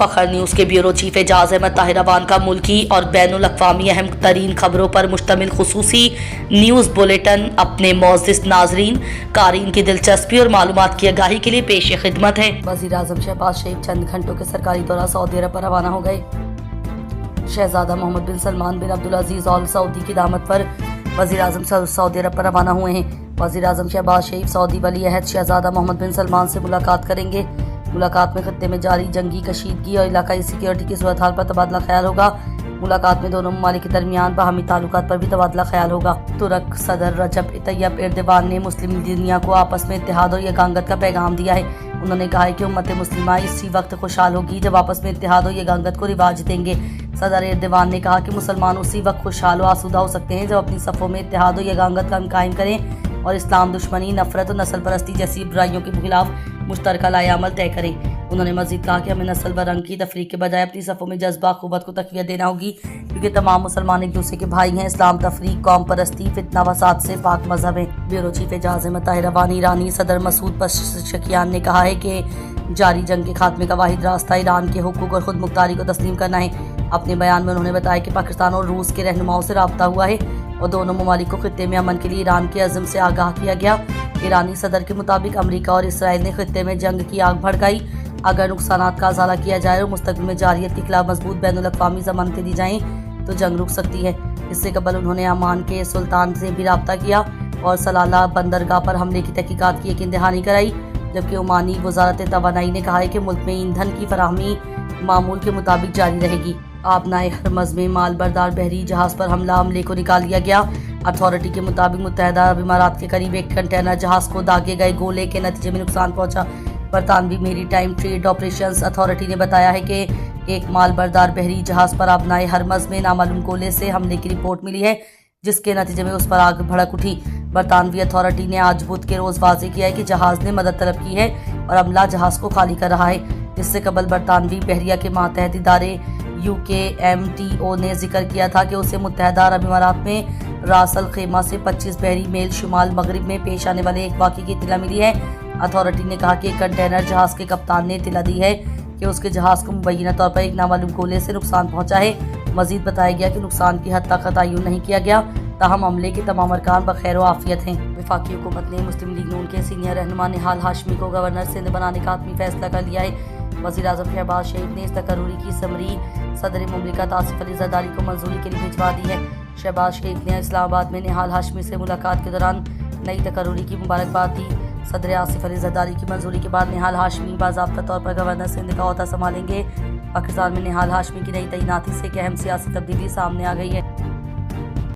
फखर news के bureau chief Ejaz Ahmad ताहिराबान का मुल्की और बैनुल अक़वामी अहम तरीन खबरों पर मुश्तमिल खुसूसी न्यूज़ बुलेटिन अपने मोअज़्ज़िज़ नाज़रीन क़ारीन की दिलचस्पी और मालूमात की आगाही के लिए पेश खिदमत है। वज़ीर आज़म शहबाज शरीफ चंद घंटों के सरकारी दौरा सऊदी अरब पर रवाना हो गए। शहजादा मोहम्मद बिन सलमान बिन अब्दुल अजीज़ ऑल सऊदी की दावत पर वज़ीर आज़म सऊदी अरब पर रवाना हुए हैं। वज़ीर आज़म शहबाज शरीफ सऊदी वली अहद शहजादा मोहम्मद बिन सलमान से मुलाकात करेंगे। मुलाकात में खत्ते में जारी जंगी कशीदगी और इलाकाई सिक्योरिटी की सूरत हाल पर तबादला ख्याल होगा। मुलाकात में दोनों ममालिक के दरमियान बाहमी ताल्लुकात पर भी तबादला ख्याल होगा। तुर्क सदर रजब तैयब एर्दोगान ने मुस्लिम दुनिया को आपस में इत्तेहाद और यगांगत का पैगाम दिया है। उन्होंने कहा है कि उम्मत मुस्लिमा इसी वक्त खुशहाल होगी जब आपस में इत्तेहाद और यगांगत को रिवाज देंगे। सदर एर्दोगान ने कहा कि मुसलमान उसी वक्त खुशहाल और आसूदा हो सकते हैं जब अपनी सफ़ों में इत्तेहाद और यगांगत का कायम करें और इस्लाम दुश्मनी, नफरत और नस्ल परस्ती जैसी बुराइयों के खिलाफ मुश्तरका लाएअमल तय करें। उन्होंने मजीद कहा कि हमें नस्ल व रंग की तफरीक के बजाय अपनी सफ़ों में जज्बा क़ुव्वत को तक़वियत देना होगी, क्योंकि तमाम मुसलमान एक दूसरे के भाई हैं। इस्लाम तफरीक, कौम परस्ती, फितना वसाद से पाक मजहब है। ब्यूरो चीफ एजाज अहमद ताहिराबान ईरानी सदर मसूद पज़ेश्कियान ने कहा है कि जारी जंग के खात्मे का वाहिद रास्ता ईरान के हुकूक और खुद मुख्तारी को तस्लीम करना है। अपने बयान में उन्होंने बताया कि पाकिस्तान और रूस के रहनुमाओं से राब्ता हुआ है और दोनों ममालिक को खित्ते में अमन के लिए ईरान के अज़म से आगाह किया गया। ईरानी सदर के मुताबिक अमरीका और इसराइल ने खित्ते में जंग की आग भड़काई। अगर नुकसानात का अज़ाला किया जाए और मुस्तक़बिल में जारियत के खिलाफ मजबूत बैनुल अक़वामी ज़मानतें दी जाएँ तो जंग रुक सकती है। इससे कबल उन्होंने अमान के सुल्तान से भी राब्ता किया और सलाला बंदरगाह पर हमले की तहकीकात की यकीन दहानी कराई। जबकि ओमानी वज़ारत तवानाई ने कहा है कि मुल्क में ईंधन की फराहमी मामूल के मुताबिक जारी रहेगी। आबनाए हरमज़ में माल बरदार बहरी जहाज़ पर हमले को निकाल लिया गया। अथॉरिटी के मुताबिक मुत्तहदा अरब इमारात के करीब एक कंटेनर जहाज़ को दागे गए गोले के नतीजे में नुकसान पहुंचा। बरतानवी मेरी टाइम ट्रेड ऑपरेशंस अथॉरिटी ने बताया है कि एक माल बरदार बहरी जहाज़ पर आबनाए हरमज़ में नामालूम गोले से हमले की रिपोर्ट मिली है, जिसके नतीजे में उस पर आग भड़क उठी। बरतानवी अथॉरिटी ने आज बुध के रोज़ वाज़ेह किया है कि जहाज़ ने मदद तलब की है और अमला जहाज़ को खाली कर रहा है। इससे कबल बरतानवी बहरिया के मातहत इदारे UKMTO ने जिक्र किया था कि उसे मुत्तहदा अरब इमारात में रास अल खेमा से 25 बहरी मेल शुमाल मगरिब में पेश आने वाले एक वाक़े की इत्तला मिली है। अथॉरिटी ने कहा कि एक कंटेनर जहाज़ के कप्तान ने इत्तला दी है कि उसके जहाज़ को मुबैना तौर पर एक नामालूम गोले से नुकसान पहुंचा है। मजीद बताया गया कि नुकसान की हद तक का तयन नहीं किया गया, ताहम अमले के तमाम अरकान बखैर व आफियत हैं। वफाकी हुकूमत ने मुस्लिम लीग नून के सीनियर रहनुमा निहाल हाशमी को गवर्नर सिंध बनाने का आत्मी फैसला कर लिया है। वज़ीर आज़म शहबाज शरीफ ने इस तकर्रुरी की समरी सदर मुमलिकत आसिफ अली ज़रदारी को मंजूरी के लिए भिजवा दी है। शहबाज शरीफ ने इस्लामाबाद में निहाल हाशमी से मुलाकात के दौरान नई तकर्रुरी की मुबारकबाद दी। सदर आसिफ अली ज़रदारी की मंजूरी के बाद निहाल हाशमी बाज़ाब्ता तौर पर गवर्नर सिंध का ओहदा संभालेंगे। पाकिस्तान में निहाल हाशमी की नई तैनाती से एक अहम सियासी तब्दीली सामने आ गई है।